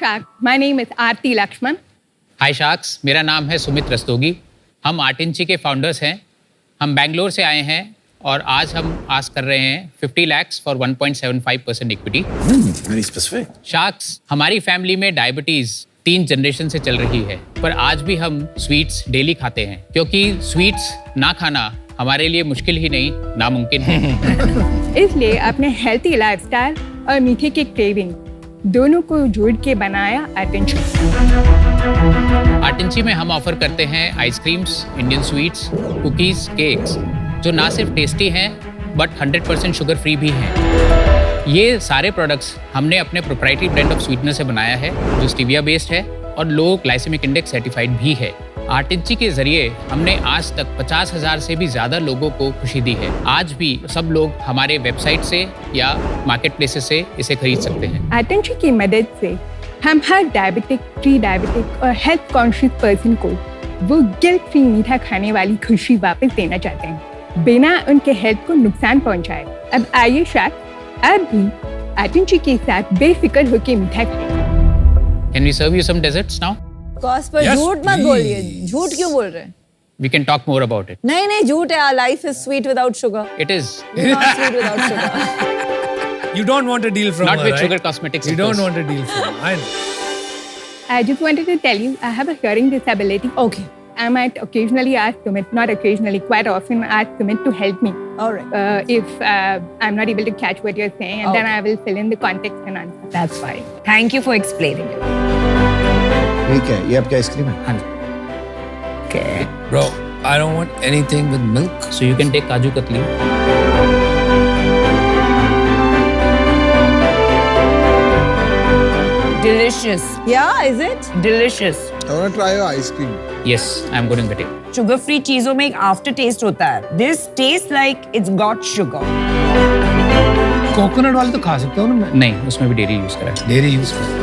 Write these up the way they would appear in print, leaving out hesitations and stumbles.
Shark. My name is Aarti Lakshman. Hi sharks, मेरा नाम है सुमित रस्तोगी। हम आर्ट इंची के फाउंडर्स हैं। हम बेंगलोर से आए हैं और आज हम आस्क कर रहे हैं 50 lakh for 1.75% equity. Very specific. Sharks, हमारी फैमिली में डायबिटीज 3 जनरेशन से चल रही है, पर आज भी हम स्वीट्स डेली खाते हैं क्योंकि स्वीट्स ना खाना हमारे लिए मुश्किल ही नहीं, नामुमकिन है। इसलिए अपने हेल्थी लाइफस्टाइल और मीठे के क्रेविंग दोनों को जोड़ के बनाया अटेंशन। आर्ट इंची में हम ऑफर करते हैं ice creams, Indian sweets, cookies, cakes जो ना सिर्फ टेस्टी हैं बट 100% शुगर फ्री भी हैं। ये सारे प्रोडक्ट्स हमने अपने प्रोप्राइटरी ब्रांड ऑफ स्वीटनर से बनाया है जो स्टीविया बेस्ड है और लो ग्लाइसेमिक इंडेक्स सर्टिफाइड भी है। आर्ट इंची के जरिए हमने आज तक 50,000 से भी ज़्यादा लोगों को खुशी दी है। आज भी सब लोग हमारे वेबसाइट से या मार्केट प्लेसेस से इसे खरीद सकते हैं। अटेंशन की मदद से हम हर डायबिटिक, प्री डायबिटिक और हेल्थ कॉन्शियस पर्सन को वो गिल्ट फ्री मीठा खाने वाली खुशी वापस देना चाहते हैं बिना उनके हेल्थ को नुकसान पहुंचाए। अब आइए शायद आप भी अटेंशन के साथ बेफिक्र होकर मीठा खाएं। Can we serve you some desserts now? Cost per झूठ मत बोलिए। झूठ क्यों बोल रहे हैं? We can talk more about it. नहीं झूठ है। Life is sweet without sugar. It is. Not sweet without sugar. You don't want a deal from Not her, with right? Sugar Cosmetics. You of don't course. want a deal from her. I know. I just wanted to tell you I have a hearing disability. Okay. I might occasionally ask Sumit, not occasionally, quite often ask Sumit to help me. All right. If I'm not able to catch what you're saying, and then I will fill in the context and answer. That's fine. Thank you for explaining it. ठीक है, ये आपकी ice cream है। हाँ जी। Okay. Bro, I don't want anything with milk. So you can take Kaju Katli. Delicious. Yeah, is it? Delicious. I want to try your ice cream. Yes, I'm going to get it. Sugar free चीजों में एक after test होता है. This tastes like it's got sugar. Coconut वाले तो खा सकते हो ना मैं? नहीं, उसमें भी डेयरी यूज करा है। डेयरी यूज कर।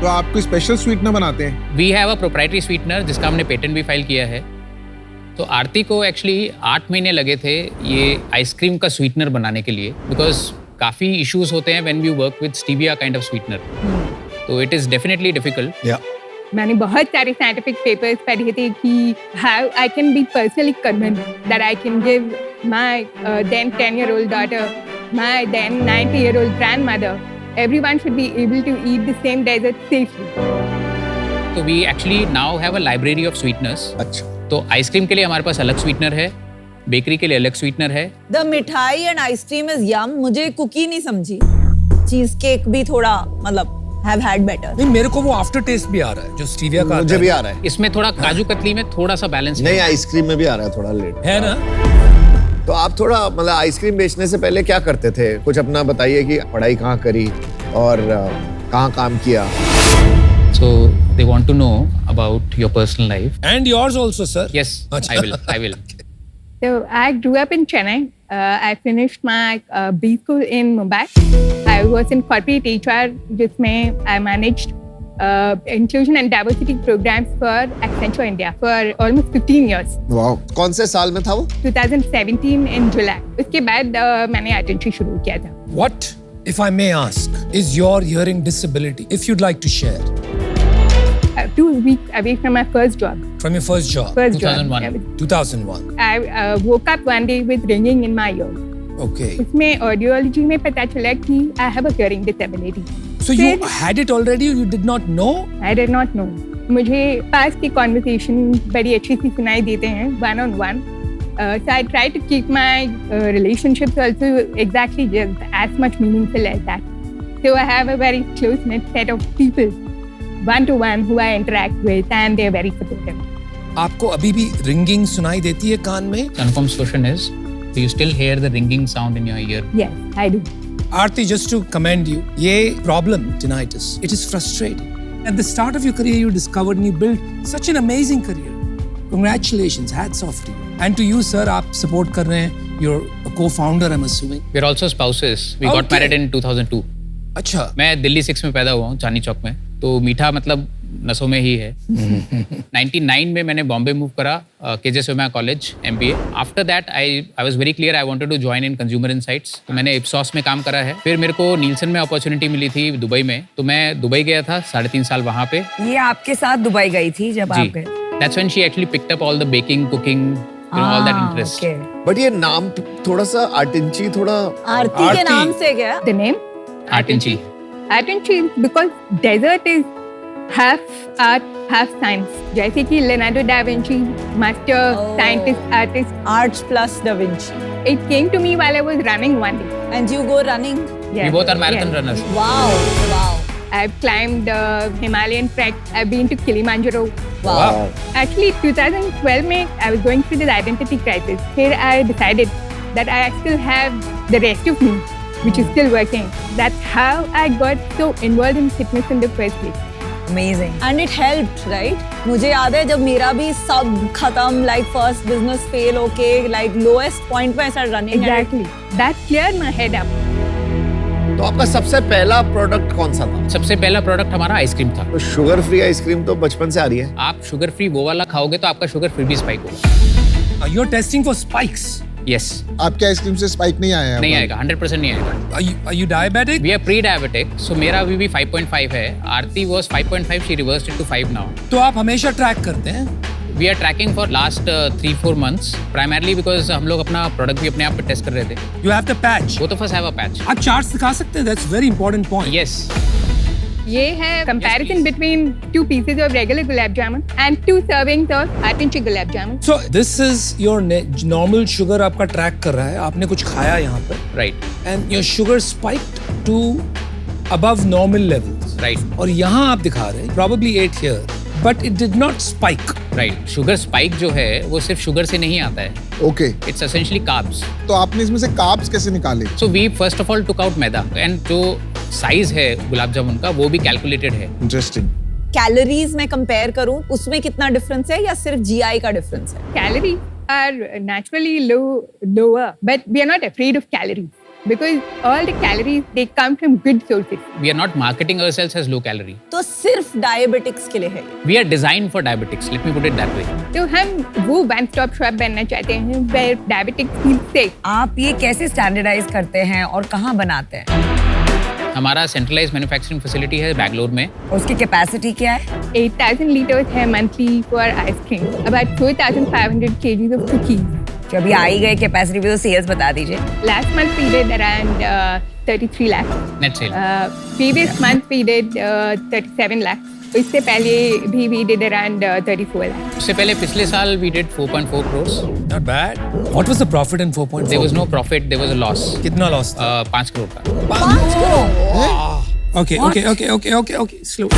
तो आप कोई स्पेशल स्वीटनर बनाते हैं? We have a proprietary sweetener जिसका हमने पेटेंट भी फाइल किया है। तो आरती को एक्चुअली 8 महीने लगे थे ये आइसक्रीम का स्वीटनर बनाने के लिए, बिकॉज काफ़ी इश्यूज होते हैं when we work with stevia kind of sweetener. तो इट इज़ डेफिनेटली डिफिकल्ट। मैंने बहुत सारे साइंटिफिक पेपर्स पढ़े थे कि how I can be personally convinced that I can give my then 10-year-old daughter, my then 90-year-old grandmother, everyone should be able to eat the same dessert safely. तो we actually now have a library of sweeteners. अच्छा। तो ice cream के लिए हमारे पास अलग sweetener है, bakery के लिए अलग स्वीटनर है। The मिठाई एंड आइसक्रीम इज यम। मुझे कुकी नहीं समझी। चीज केक भी थोड़ा मतलब have had better. नहीं, मेरे को वो आफ्टर टेस्ट भी आ रहा है जो स्टीविया का मुझे भी आ रहा है। इसमें थोड़ा काजू कतली में थोड़ा सा बैलेंस नहीं, आइसक्रीम में भी आ रहा है थोड़ा लेट। है ना? तो आप थोड़ा मतलब आइसक्रीम बेचने से पहले क्या करते थे? कुछ अपना बताइए कि पढ़ाई कहाँ करी और कहाँ काम किया। So they want to know about your personal life. And yours also, sir. Yes, अच्छा. I will. So I grew up in Chennai. I finished my B school in Mumbai. I was in corporate HR, जिसमें I managed inclusion and diversity programs for Accenture India for almost 15 years. वाह, कौन से साल में था वो? 2017 in July. उसके बाद मैंने अटेंशन शुरू किया था. What, if I may ask, is your hearing disability? If you'd like to share. 2 weeks away from my first job. From your first job. 2001. Job. 2001. I woke up one day with ringing in my ear. Okay. उसमें audiology में पता चला कि I have a hearing disability. So you had it already? You did not know? I did not know. मुझे पास की conversation बड़ी अच्छी सी सुनाई देते हैं one-on-one. So I try to keep my relationships also exactly just as much meaningful as that. So I have a very close-knit set of people, one-to-one, who I interact with, and they're very supportive. आपको अभी भी ringing सुनाई देती है कान में? Confirmed question is, do you still hear the ringing sound in your ear? Yes, I do. Aarti, just to commend you, ये problem, tinnitus, it is frustrating. At the start of your career, you discovered and you built such an amazing career. Congratulations, hats off to you. And to you, sir, आप support कर रहे हैं. You're a co-founder, I'm assuming. We're also spouses. We got Okay. married in 2002. अच्छा. मैं दिल्ली 6 में पैदा हुआ हूँ, चांदनी चौक में। तो मीठा मतलब नसों में ही है। 99 में मैंने बॉम्बे मूव करा, KJ Somaiya college MBA। After that I was very clear I wanted to join in consumer insights. तो मैंने इप्सॉस में काम करा है। फिर मेरे को नीलसन में अपॉर्चुनिटी मिली थी दुबई में, तो मैं दुबई गया था 3.5 साल वहाँ पे। ये आपके साथ दुबई गई थी जब आप गए? That's when she actually picked up all the baking, cooking, all that interest. Okay. But ये नाम थोड़ा सा आर्टिंची, थोड़ा आरती के नाम से क्या? The name? Artinchi. Artinchi because desert is half art, half science. जैसे कि Leonardo da Vinci, master scientist, artist. Arts plus Da Vinci. It came to me while I was running one day. And you go running? Yeah. We both are marathon runners. Wow, wow, I've climbed Himalayan trek. I've been to Kilimanjaro. wow. Actually, 2012 में I was going through this identity crisis. Here I decided that I still have the rest of me, which is still working. That's how I got so involved in fitness in the first place. Amazing. And it helped, right? मुझे याद है जब मेरा भी सब खत्म, like first business fail, okay, like lowest point पे I started running. Exactly. That cleared my head up. तो आपका सबसे पहला प्रोडक्ट कौन सा था? सबसे पहला प्रोडक्ट हमारा आइसक्रीम था। तो शुगर फ्री आइसक्रीम तो बचपन से आ रही है। आप शुगर फ्री वो वाला खाओगे तो आपका शुगर फिर भी स्पाइक होगा। You're testing for spikes. Yes, आपके आइसक्रीम से स्पाइक नहीं आया है? नहीं आएगा, 100% नहीं आएगा। Are you diabetic? We are pre-diabetic, so मेरा अभी भी 5.5 है। आरती was 5.5, she reversed it to 5 now. तो आप हमेशा ट्रैक करते हैं? We are tracking for last 3-4 months, primarily because हम लोग अपना प्रोडक्ट भी अपने आप पे टेस्ट कर रहे थे। You have the patch. Both of us have a patch. आप चार्ट्स दिखा सकते हैं? That's very important point. Yes. ये है comparison please. between 2 pieces of regular gulab jamun and 2 servings of Artinchi gulab jamun. So this is your normal sugar आपका track कर रहा है। आपने कुछ खाया यहाँ पर Right. and your sugar spiked to above normal levels. Right. और यहाँ आप दिखा रहे हैं probably 8 here, but it did not spike. Right. Sugar spike जो है वो सिर्फ शुगर से नहीं आता है। Okay, It's essentially carbs. तो आपने इसमें से कार्ब्स कैसे निकाले? So we first of all took out maida and जो साइज है गुलाब जामुन का वो भी कैलकुलेटेड है। इंटरेस्टिंग। कैलोरीज में कंपेयर करूं उसमें कितना डिफरेंस है या सिर्फ GI का डिफरेंस है? Calories are naturally lower, but we are not afraid of calories because all the calories they come from good sources. We are not marketing ourselves as low calorie. तो सिर्फ diabetics के लिए है ये। We are designed for diabetics. Let me put it that way. तो हम वो one stop shop बनना चाहते हैं where diabetics feel safe. आप ये कैसे स्टैंडर्डाइज करते हैं और कहाँ बनाते हैं? हमारा सेंट्रलाइज मैन्युफैक्चरिंग फैसिलिटी है बैंगलोर में। उसकी कैपेसिटी क्या है? 8,000 liters है monthly for ice cream. About 4,500 kgs of cookies. जो अभी आई गए कैपेसिटी भी तो सेल्स बता दीजिए। Last month we did around 33 lakhs. Net cell. Previous month we did 37 lakhs. इससे पहले भी we did around 34 lakhs. उससे पहले पिछले साल we did 4.4 crores. Not bad. What was the profit in 4.4? There was no profit, there was a loss. कितना loss था? 5 करोड़ का। Okay. Slow.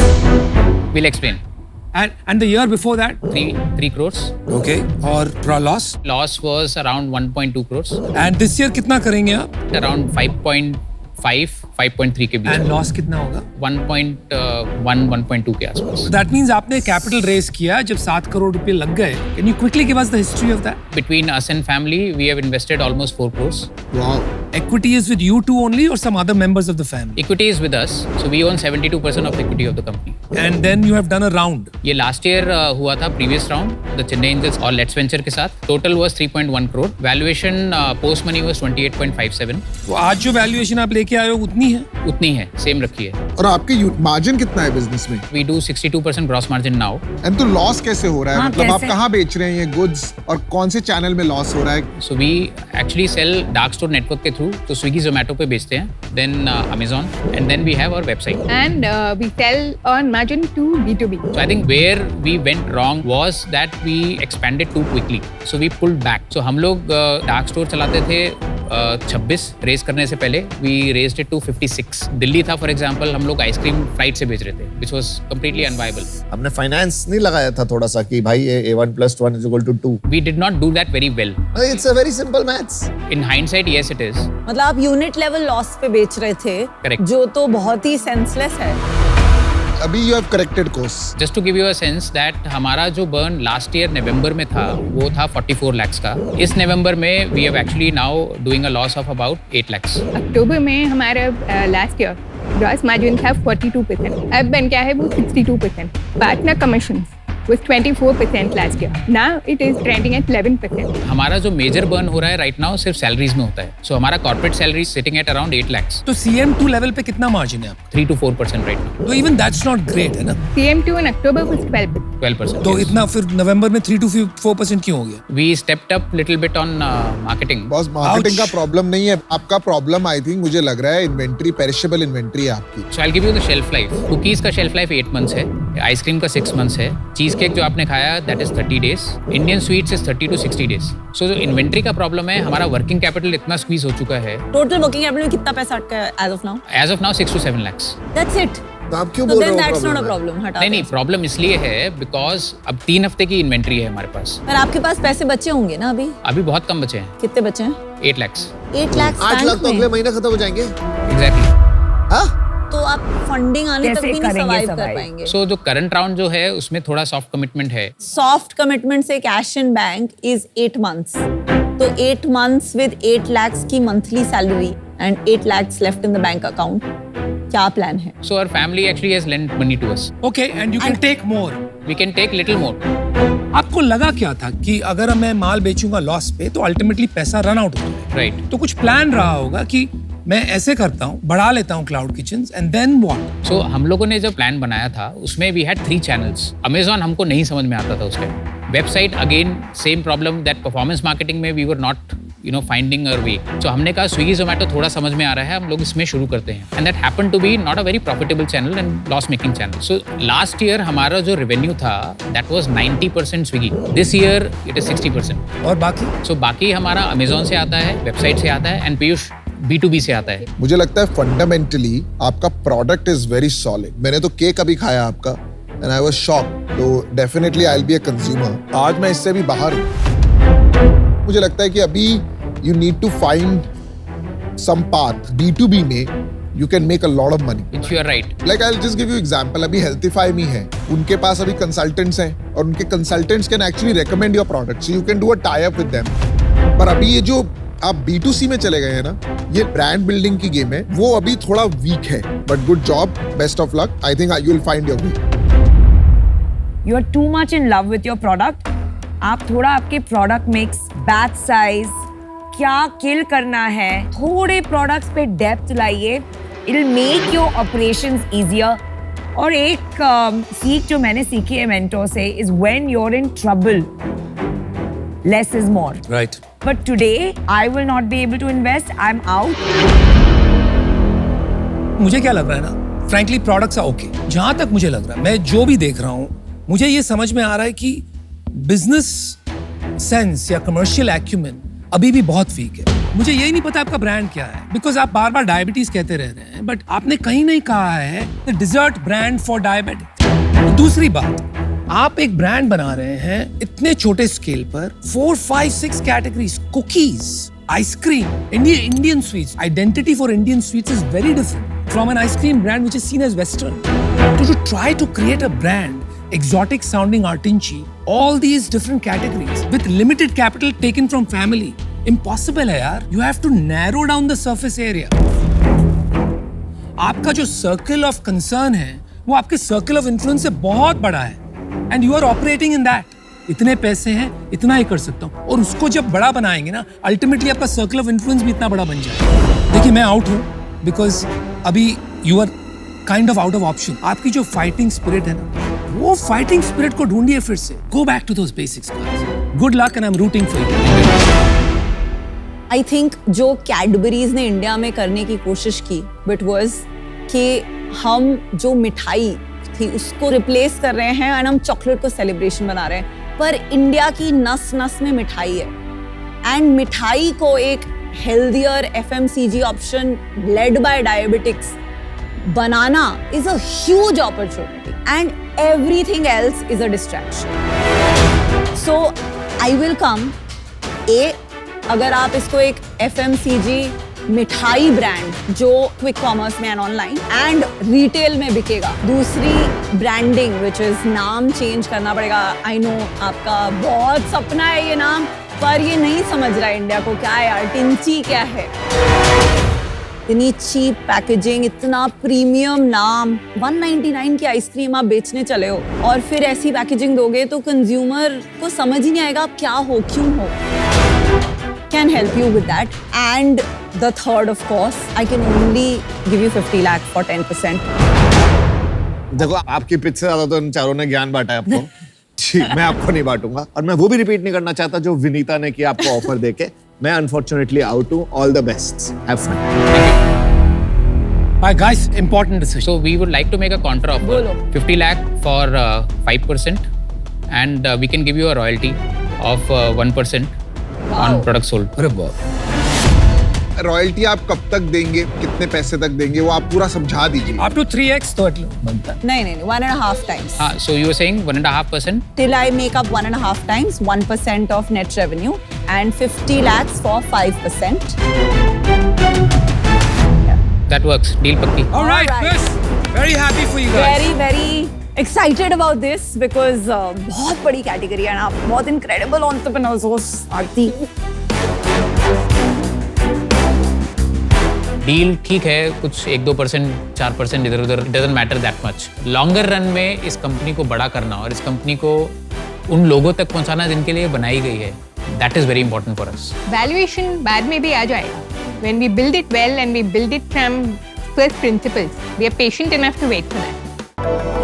We'll explain. And the year before that? 3 crores. Okay. और loss? Loss was around 1.2 crores. And this year कितना करेंगे आप? Around 5.5, 5.3 के And beach. loss कितना होगा? 1.1, 1.2 के आसपास। That means आपने capital raise किया जब 7 करोड़ रुपए लग गए. Can you quickly give us the history of that? Between us and family, we have invested almost 4 crores. Wow, Equity is with you two only or some other members of the family? Equity is with us, so we own 72% of the equity of the company. And then you have done a round. ये last year हुआ था previous round the Chennai Angels और LetsVenture के साथ। Total was 3.1 crore. Valuation post money was 28.57। तो आज जो valuation आप लेके आए हो उतनी है? उतनी है, सेम रखी है। और आपके मार्जिन कितना है बिजनेस में? We do 62% gross margin now. And तो लॉस कैसे हो रहा है? हाँ, मतलब आप कैसे? कहाँ बेच रहे हैं ये गुड्स और कौन से चैनल में लॉस हो रहा है? So we actually sell dark store network के थ्रू, तो स्विगी जोमेटो पे बेचते हैं, then Amazon and then we have our website. And we sell on margin to B2B. So I think where we went wrong was that we expanded too quickly. So we pulled back. So हम लोग dark store चलाते थे 26 race करने से पहले we raised it to 56. Delhi था for example, हम लोग आइसक्रीम फ्लाइट से बेच रहे थे which was completely unviable. हमने फाइनेंस नहीं लगाया था थोड़ा सा कि भाई ये A1 + 1 = 2? We did not do that very well. It's a very simple maths. In hindsight, yes it is. मतलब आप यूनिट लेवल लॉस पे बेच रहे थे, Correct. जो तो बहुत ही सेंसलेस है। अभी you have corrected course. Just to give you a sense that हमारा जो बर्न लास्ट ईयर नवंबर में था वो था 44 lakhs का। इस नवंबर में we have actually now doing a loss of about 8 lakhs. अक्टूबर में हमारा लास्ट ईयर ग्रॉस मार्जिन था 42%, अब बन गया है वो 62%. Partner commission was 24% last year. Now it is trending at 11%. हमारा जो मेजर बर्न हो रहा है राइट नाउ सिर्फ सैलरीज में होता है. सो हमारा corporate salary sitting at around 8 lakhs. तो CM2 लेवल पे कितना मार्जिन है आपका? 3 to 4% राइट नाउ. तो इवन दैट्स नॉट ग्रेट है ना? CM2 in October was 12%. 12%. तो इतना फिर नवंबर में 3 to 4% क्यों हो गया? We stepped up little bit on marketing. Boss marketing का Ouch. प्रॉब्लम नहीं है आपका प्रॉब्लम. आई थिंक मुझे लग रहा है इन्वेंट्री, पेरिशेबल इन्वेंट्री है आपकी. So I'll give you the shelf life. Cookies का शेल्फ लाइफ 8 months है. आइसक्रीम का 6 months है. चीज केक जो आपने खाया that is 30 days. Indian sweets is 30 to 60 days. So जो इन्वेंट्री का प्रॉब्लम है, हमारा वर्किंग कैपिटल इतना स्क्वीज हो चुका है. टोटल वर्किंग कैपिटल में कितना पैसा अटका है as of now? As of now 6 to 7 lakhs. That's it. तो आप क्यों So बोल रहे then हो that's not a problem है? problem. हटा नहीं दो. नहीं प्रॉब्लम इसलिए है बिकॉज अब 3 हफ्ते की इन्वेंट्री है हमारे पास. पर आपके पास पैसे बचे होंगे ना अभी? अभी बहुत कम बचे हैं. कितने बचे हैं? 8 lakhs. 8 lakhs 8 लाख बैंक तो अगले में. महीने खत्म हो जाएंगे. Exactly. हाँ? तो आप फंडिंग आने तक कैसे भी नहीं करेंगे सर्वाइव कर survive? पाएंगे. So जो करंट राउंड जो है उसमें थोड़ा सॉफ्ट कमिटमेंट है. Soft commitment से cash in bank is 8 months. तो 8 months with 8 lakhs की monthly salary and 8 lakhs left in the bank account. क्या प्लान है? So our family actually has lent money to us. Okay, and you can take more. We can take little more. आपको लगा क्या था कि अगर मैं माल बेचूंगा लॉस पे तो अल्टीमेटली पैसा रन आउट हो जाएगा? Right. तो कुछ प्लान रहा होगा कि मैं ऐसे करता हूँ, बढ़ा लेता हूँ cloud kitchens and then what? So हम लोगों ने जब प्लान बनाया था उसमें we had 3 channels. Amazon हमको नहीं समझ में आता था उस time. Website again same problem that performance marketing में वी वर नॉट फाइंडिंग अवर वे. तो हमने कहा स्विगी जोमेटो थोड़ा समझ में आ रहा है, हम लोग इसमें शुरू करते हैं. And that happened to be not a very profitable channel and loss making channel. So last year हमारा जो रेवेन्यू था that was 90% Swiggy. This year it is 60%. और बाकी? सो बाकी हमारा अमेजोन से आता है, वेबसाइट से आता है एंड पीयूष B2B से आता है. मुझे लगता है फंडामेंटली आपका प्रोडक्ट इज वेरी सॉलिड. मैंने तो केक अभी खाया आपका एंड आई वाज शॉक्ड. तो definitely I will be a consumer. आज मैं इससे भी बाहर हूं. मुझे लगता है कि अभी you need to find some path. B2B में you can make a lot of money. Which you are right. Like I will just give you example. अभी हेल्थीफाई में है, उनके पास अभी कंसल्टेंट्स हैं और उनके consultants can actually recommend your product. So you can do a tie up with them. पर अभी ये जो आप B2C में चले गए हैं ना, ये ब्रांड बिल्डिंग की गेम है, वो अभी थोड़ा वीक है. But good job, best of luck. I think you will find your way. You are too much in love with your product. आप थोड़ा आपके प्रोडक्ट मिक्स, बैच साइज, क्या किल करना है, थोड़े प्रोडक्ट्स पे डेप्थ लाइए. It will make your operations easier. और एक सीख जो मैंने सीखी है मेंटोर से is when you're in trouble, less is more. Right. But today, I will not be able to invest. I'm out. मुझे क्या लग रहा है ना, फ्रैंकली प्रोडक्ट्स आर ओके. जहां तक मुझे लग रहा है, मैं जो भी देख रहा हूं, मुझे ये समझ में आ रहा है कि बिजनेस सेंस या कमर्शियल एक्यूमेन अभी भी बहुत वीक है. मुझे यही नहीं पता आपका ब्रांड क्या है, बिकॉज आप बार बार डायबिटीज कहते रह रहे हैं, बट आपने कहीं नहीं कहा है the dessert brand for diabetic. दूसरी बात, आप एक ब्रांड बना रहे हैं इतने छोटे स्केल पर, 4, 5, 6 categories, cookies, ice cream, Indian sweets. Identity for Indian sweets is very different from an ice cream brand which is seen as Western. To try to create a brand, exotic sounding artinchi, all these different categories with limited capital taken from family, impossible है यार. You have to narrow down the surface area. आपका जो circle of concern है, वो आपके circle of influence से बहुत बड़ा है. And you are operating in that. इतने पैसे हैं, इतना ही कर सकता हूँ. और उसको जब बड़ा बनाएंगे ना, अल्टीमेटली आपका सर्कल ऑफ इन्फ्लुएंस भी इतना बड़ा बन जाएगा. देखिए मैं आउट हूँ बिकॉज अभी you are kind of out of option. आपकी जो फाइटिंग स्पिरिट है ना, वो फाइटिंग स्पिरिट को ढूंढिए फिर से. Go back to those basics. Good luck and I am rooting for you. I think जो कैडबरीज ने इंडिया में करने की कोशिश की, बट वाज कि हम जो मिठाई थी उसको रिप्लेस कर रहे हैं एंड हम चॉकलेट को सेलिब्रेशन बना रहे हैं. पर इंडिया की नस नस में मिठाई है एंड मिठाई को एक healthier FMCG option led by diabetics banana is a huge opportunity and everything else is a distraction. So I will come. अगर आप इसको एक FMCG मिठाई ब्रांड जो क्विक कॉमर्स में एंड ऑनलाइन एंड रिटेल में बिकेगा. दूसरी ब्रांडिंग विच इज नाम चेंज करना पड़ेगा. आई नो आपका बहुत सपना है ये नाम, पर ये नहीं समझ रहा इंडिया को क्या है यार. टिंची क्या है? इतनी चीप पैकेजिंग, इतना प्रीमियम नाम, 199 की आइसक्रीम आप बेचने चले हो और फिर ऐसी पैकेजिंग दोगे तो कंज्यूमर को समझ ही नहीं आएगा आप क्या हो, क्यों हो. Can help you with that. And the third, of course, I can only give you 50 lakh for 10%. देखो आपकी पिच से ज्यादा तो इन चारों ने ज्ञान बांटा है आपको. ठीक, मैं आपको नहीं बांटूंगा और मैं वो भी रिपीट नहीं करना चाहता जो विनीता ने किया आपको ऑफर देके. मैं अनफॉर्चुनेटली आउट हूँ. All the best. Have fun. Hi guys, important decision. So we would like to make a counter offer. बोलो. 50 lakh for 5% and we can give you a royalty of 1% on products sold. अरे बाप. Royalty आप कब तक देंगे, कितने पैसे तक देंगे, वो आप पूरा समझा दीजिए. Up to 3x तो बनता है. नहीं, 1.5 times. So you were saying 1.5%? Till I make up 1.5 times, 1% of net revenue and 50 lakhs for 5%. That works. Deal pakki. All right, All right. Chris. Very happy for you guys. Very excited about this because बहुत बड़ी category है ना, आप बहुत incredible entrepreneurs हो, आरती. Deal ठीक है, कुछ 1-2%, 4% इधर उधर, doesn't matter that much. Longer run में इस कंपनी को बड़ा करना और इस कंपनी को उन लोगों तक पहुंचाना जिनके लिए बनाई गई है, that is very important for us. Valuation बाद में भी आ जाएगा. When we build it well and we build it from first principles, we are patient enough to wait for that.